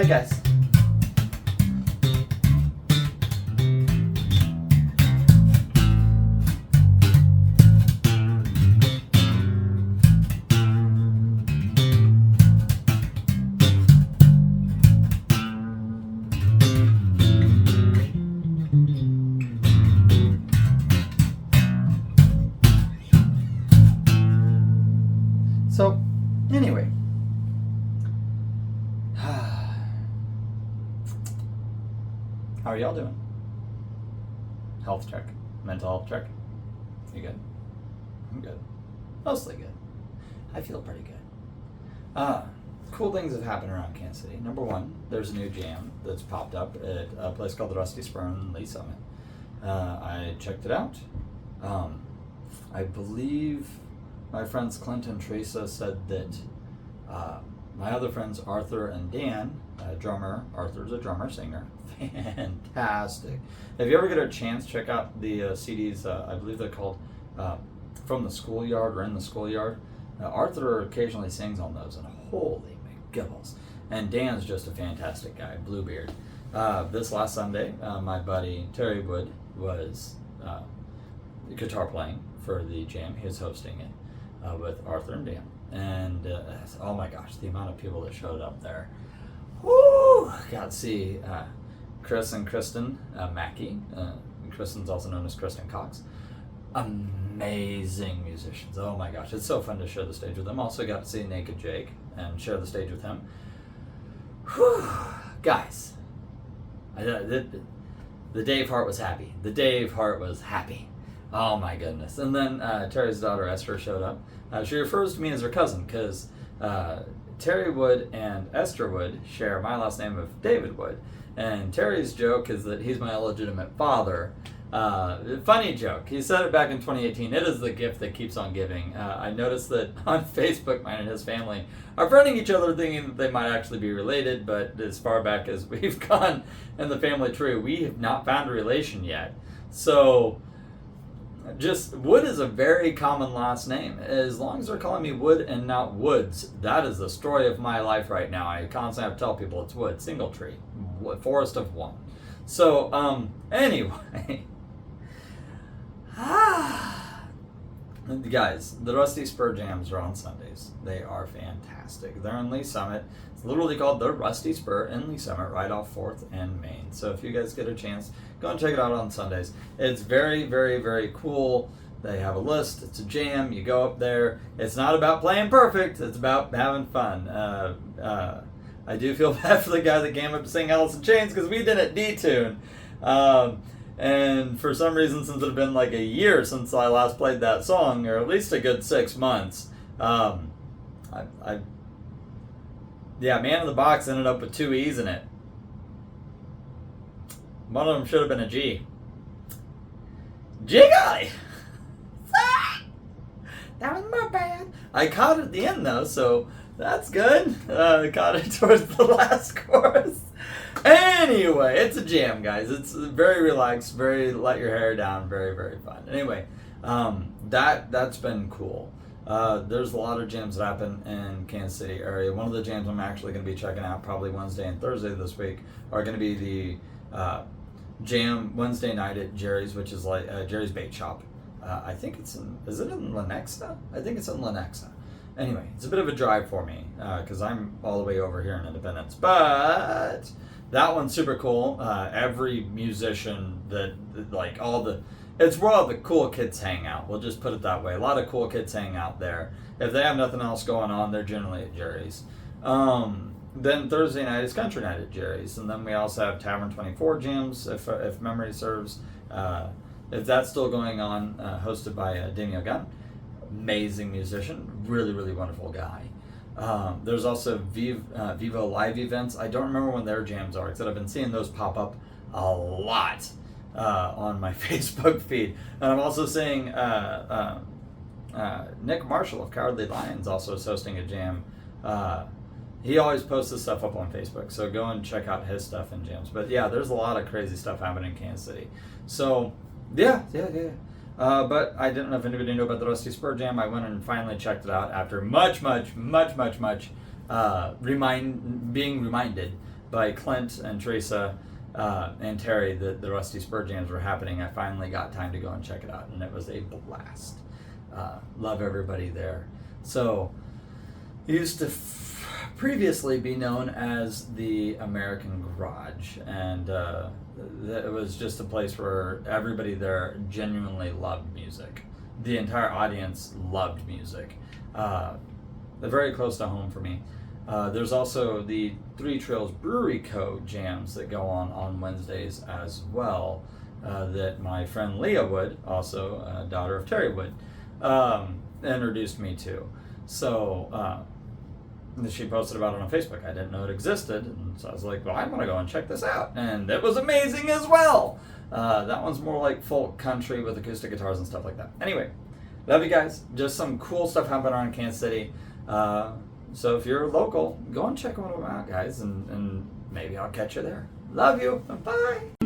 guys. So, anyway. How are y'all doing? Health check. Mental health check. You good? I'm good. Mostly good. I feel pretty good. Cool things have happened around Kansas City. Number one, there's a new jam that's popped up at a place called the Rusty Spur in Lee Summit. I checked it out. I believe my friends Clint and Teresa said that my other friends Arthur and Dan, drummer, Arthur's a drummer, singer, fantastic. If you ever get a chance, check out the CDs, I believe they're called From the Schoolyard or In the Schoolyard. Arthur occasionally sings on those, and holy McGibbles. And Dan's just a fantastic guy, Bluebeard. This last Sunday, my buddy Terry Wood was guitar playing for the jam. He was hosting it with Arthur and Dan. And oh my gosh, the amount of people that showed up there. Woo! Got to see Chris and Kristen Mackey. Kristen's also known as Kristen Cox. Amazing musicians. Oh my gosh, it's so fun to share the stage with them. Also got to see Naked Jake and share the stage with him. Whew. Guys, the Dave Hart was happy. The Dave Hart was happy. Oh my goodness. And then Terry's daughter Esther showed up. She refers to me as her cousin because Terry Wood and Esther Wood share my last name of David Wood. And Terry's joke is that he's my illegitimate father. Funny joke. He said it back in 2018. It is the gift that keeps on giving. I noticed that on Facebook, mine and his family are friending each other thinking that they might actually be related, but as far back as we've gone in the family tree, we have not found a relation yet. So, just Wood is a very common last name. As long as they're calling me Wood and not Woods, that is the story of my life right now. I constantly have to tell people it's Wood, single tree, forest of one. So, anyway. Guys, the Rusty Spur Jams are on Sundays. They are fantastic. They're in Lee Summit. It's literally called the Rusty Spur in Lee Summit, right off 4th and Main. So if you guys get a chance, go and check it out on Sundays. It's very, very, very cool. They have a list. It's a jam. You go up there. It's not about playing perfect. It's about having fun. I do feel bad for the guy that came up to sing Alice in Chains because we didn't detune. And for some reason, since it had been like a year since I last played that song, or at least a good 6 months, Man in the Box ended up with 2 E's in it. One of them should have been a G. Jiggy! That was my bad. I caught it at the end though, so that's good. I caught it towards the last chorus. Anyway, it's a jam, guys. It's very relaxed, very let your hair down, very, very fun. Anyway, that's been cool. There's a lot of jams that happen in Kansas City area. One of the jams I'm actually going to be checking out probably Wednesday and Thursday this week are going to be the jam Wednesday night at Jerry's, which is like Jerry's Bait Shop. I think is it in Lenexa? I think it's in Lenexa. Anyway, it's a bit of a drive for me because I'm all the way over here in Independence, but that one's super cool. Every musician it's where all the cool kids hang out. We'll just put it that way. A lot of cool kids hang out there. If they have nothing else going on, they're generally at Jerry's. Then Thursday night is country night at Jerry's, and then we also have Tavern 24 jams, if memory serves. If that's still going on, hosted by Daniel Gunn. Amazing musician, really, really wonderful guy. There's also Vivo Live events. I don't remember when their jams are, because I've been seeing those pop up a lot on my Facebook feed. And I'm also seeing Nick Marshall of Cowardly Lions also is hosting a jam. He always posts this stuff up on Facebook, so go and check out his stuff and jams. But yeah, there's a lot of crazy stuff happening in Kansas City. So yeah. But I didn't know if anybody knew about the Rusty Spur Jam. I went and finally checked it out after much being reminded by Clint and Teresa and Terry, the Rusty Spur Jams were happening, I finally got time to go and check it out, and it was a blast. Love everybody there. So, it used to previously be known as the American Garage, and it was just a place where everybody there genuinely loved music. The entire audience loved music. They're very close to home for me. There's also the Three Trails Brewery Co. jams that go on Wednesdays as well, that my friend Leah Wood, also daughter of Terry Wood, introduced me to. So she posted about it on Facebook. I didn't know it existed, and so I was like, well, I'm going to go and check this out. And it was amazing as well. That one's more like folk country with acoustic guitars and stuff like that. Anyway, love you guys. Just some cool stuff happening around Kansas City. So if you're local, go and check one of them out, guys, and maybe I'll catch you there. Love you. Bye.